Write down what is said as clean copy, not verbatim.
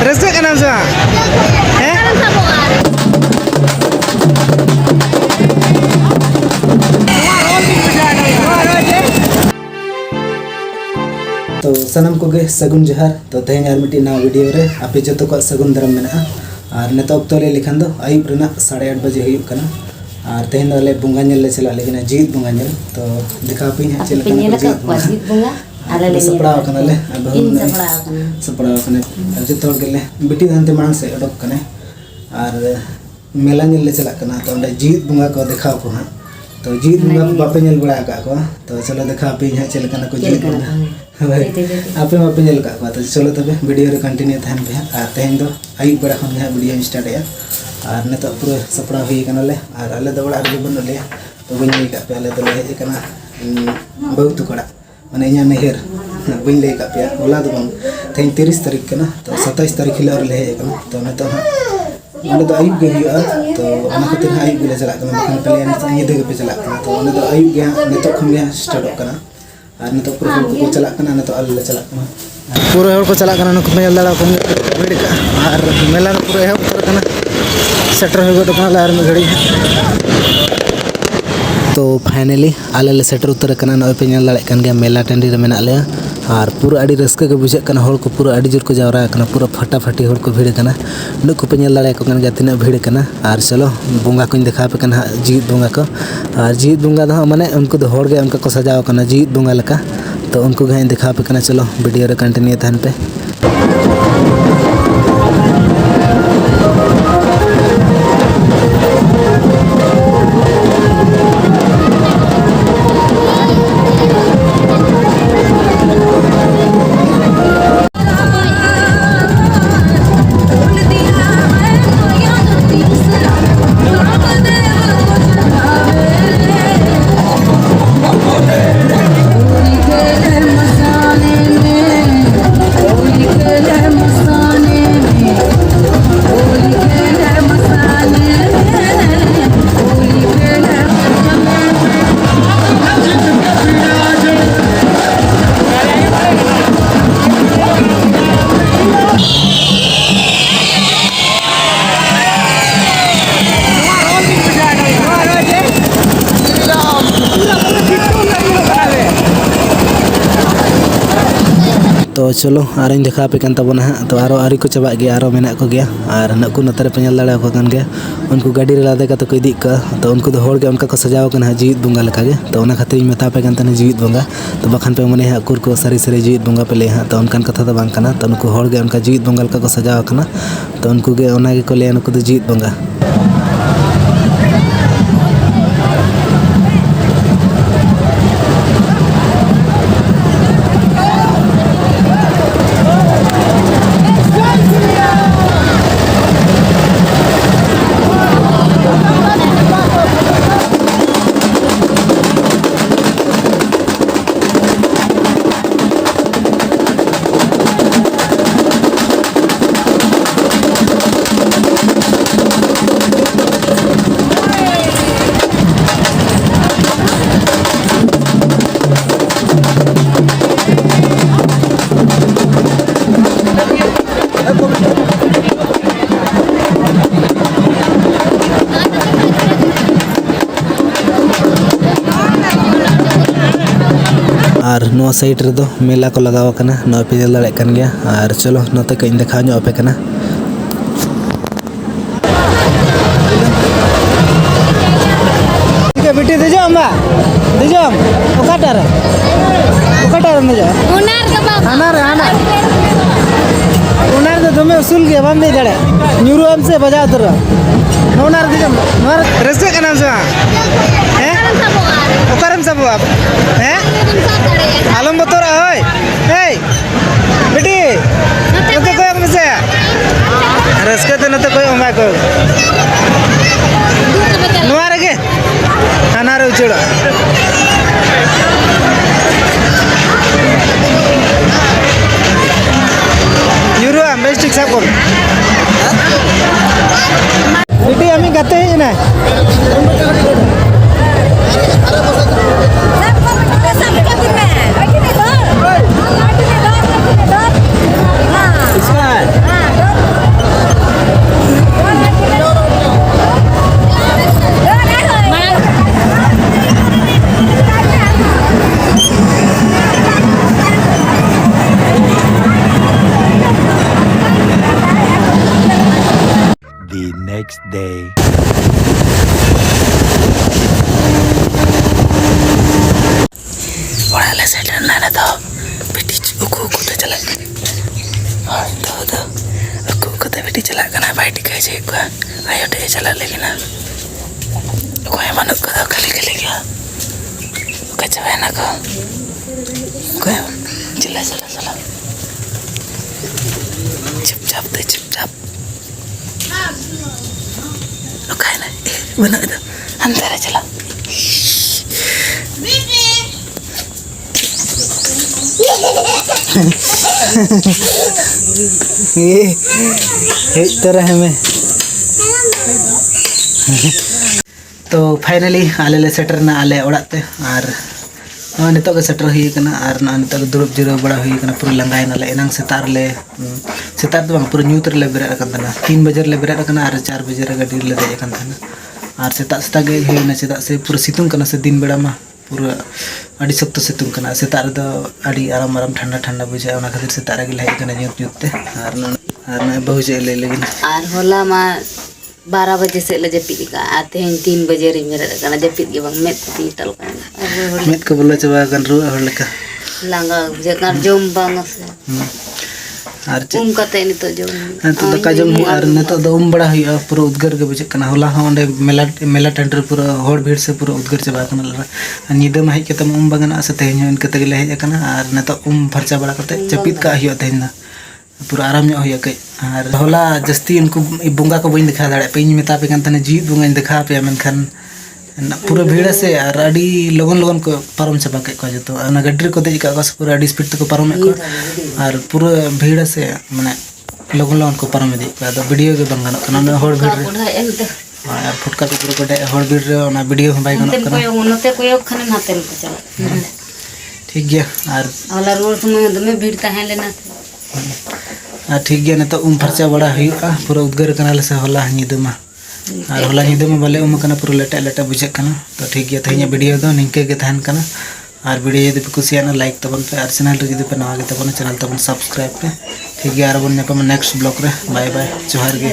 Ruska का नाम सुहा हैं तो सनम को गे सगुन जहर तो तेज और मिट्टी ना वीडियो रे आपे जो को सगुन दरम मेना और नेता अक्तो ले लिखान दो आयुब रेना 8:30 बजे हुई कना और तेज ले बुंगा ले चला लेकिन जीत बुंगा तो दिखा पे है चल कना जीत बुंगा आले सपड़ाव कना ले सपड़ाव कना जो तोड़ के ले बिटी धनते मांग से अडक कने और मेला ले चला कना तो जीत बुंगा को दिखाओ को हां तो जीत बुंगा बापे नेल बड़ा का को तो चलो दिखा पे है चल कना को जीत बुंगा आपे मापे नेल का को तो चलो तबे वीडियो रे कंटिन्यू थान पे और तेज दो आयुब बड़ा खन वीडियो स्टार्ट है और नेता पूरा सपड़ा हुई कना ले और आले दो बड़ा रे बन ले तो बन ले का पे आले तो ले कना बहुत कड़ा माने इना नहर बन ले का पे होला दो बन तेज 30 तारीख कना तो 27 तारीख ले और ले कना तो नेता उन्हें तो आयुब गे हुआ तो उन्हें खातिर आयुब गे चला कना बखन प्लेन तो ये देगे पे चला कना तो उन्हें तो आयुब गे नेतो खम गे स्टार्ट कना और नेतो पूरा को चला कना नेतो अल चला कना पूरा हर को चला कना नको मेल दाड़ा को भीड़ का और मेला पूरा है उतर कना सेटर हो गो कना लार में घड़ी तो फाइनली आले सेटर उतर कना नय पे नेल दाड़ा कन गे मेला टंडी रे मेना ले और पूरा अड़ी रस्का के बुझे कना हर को पूरा अड़ी जोर को जावरा कना पूरा फटाफटी हर को भीड़ कना नुक पे नेल दाड़ा को कन गे तिना भीड़ कना और चलो बुंगा को दिखा पे कना जीत बुंगा को और जीत बुंगा दो माने उनको दो हर गे उनका को सजाव कना जीत बुंगा लका तो उनको गे दिखा पे कना चलो वीडियो रे कंटिन्यू थान पे तो चलो आर देखा पे तबना तो आरो आरी को चबा गया आरो मेना को गया और नकु नतरे पे नेल दाड़ा को कन गया उनको गाड़ी रे लादे का तो कोई दिक का तो उनको तो होड़ के उनका को सजाव कना जीत बुंगा लका गे तो उना खातिर मेता पे कन जीत बुंगा तो बखन पे मने अकुर को सारी सारी जीत बुंगा पे ले तो उनकन कथा तो बांग कना तो उनको होड़ के उनका जीत बुंगा लका को सजाव कना तो उनको गे उना गे को ले उनको तो जीत बुंगा और नो साइड रे दो मेला को लगाव कना नो पे नेल दाड़ा कन गया और चलो नते कई देखा नो पे कना के बेटी दे जो अम्मा दे जो ओकाटार में जा उनार के बाबा अनार उनार दे दमे उसूल के बाम दे दाड़ा न्यूरो एम से बजा उतर उनार दे जो नोर रस्का का नाम सुहा हैं ओकारम सब आप हैं आलम बतोरा होय हे बेटी नते कोई हम से रस्का तो नते कोई ओमा को नोर के अनार उचड़ा यूरो बेस्टिक सब कर बेटी हमें गाते हैं ना next day. Orale setan nana to beti uku te chala to uku te beti chala kana bai tikai je ko ayo te chala lagi na ko ai manuk ko kali gya ko chawa na ko chala chap chap okay na mana itu antar chala एक तरह में तो finally आले ले shutter ना आले ओड़ाते और नितो के सेटर हुई कना और नितो के दुरुब जिरो बड़ा हुई कना पूरा लंगाई नाले एनंग सेतार तो बंग पूरा न्यूतर ले बेरा कन तना 3 बजे ले बेरा कना और 4 बजे रे गाड़ी ले दे कन तना और सेता गे हुई ना सेता से पूरा सितुंग कना से दिन बेड़ा मा पूरा अड़ी सख्त सितुंग कना सेता रे दो अड़ी आराम ठंडा ठंडा बुझे ओना खातिर सेता रे गे कना न्यूत ते और ना बहु जे ले लेगिन और होला मा 12 बजे से ले जपिद का आते हैं 3 बजे रे मेरे कना जपिद के बंग मेत ती तल का मेत को बोला चबा कन रुआ हर लेका लांगा जकर जोम बांग से उम कते नि तो जोम तो दका जोम और नेतो दो बड़ा हुई पूरा उद्गर के बुझे कना होला होंडे मेला टेंडर पूरा होड़ भीड़ से पूरा उद्गर चबा कना निदा मा हेज कते बंगना से तेहन इनके तगले हेज कना और नेतो फरचा बड़ा कते जपिद का हियो तेहन पूरा आराम हुई कई और होला जस्ती उनको बंगा को बी देखा दाड़े पे मेता पे जीत बंगा देखा पे मेखान पूरा भीड़ से और अड़ी लगन को पारम चाबा के जो गाड़ी को देज का पूरा अड़ी स्पीड तक पारम और पूरा भीड़ से माने लगन को पारम इदी वीडियो के बंग गाना भीड़ और फुटका को पूरा हड़ भीड़ वीडियो बै गाना ठीक गया और भीड़ तहन लेना ठीक गया नितो फरचा बड़ा हुआ पूरा उद्गर कना से होला निदमा और होला निदमा बाले कना पूरा लेटा बुझे कना तो ठीक गया तेहन वीडियो दो निंके के तहन कना और वीडियो यदि पे कुसियाना लाइक तबन पे और चैनल रे यदि पे नवा गे तबन चैनल तबन सब्सक्राइब पे ठीक गया और बन नेक्स्ट ब्लॉग रे बाय बाय जोहार गे।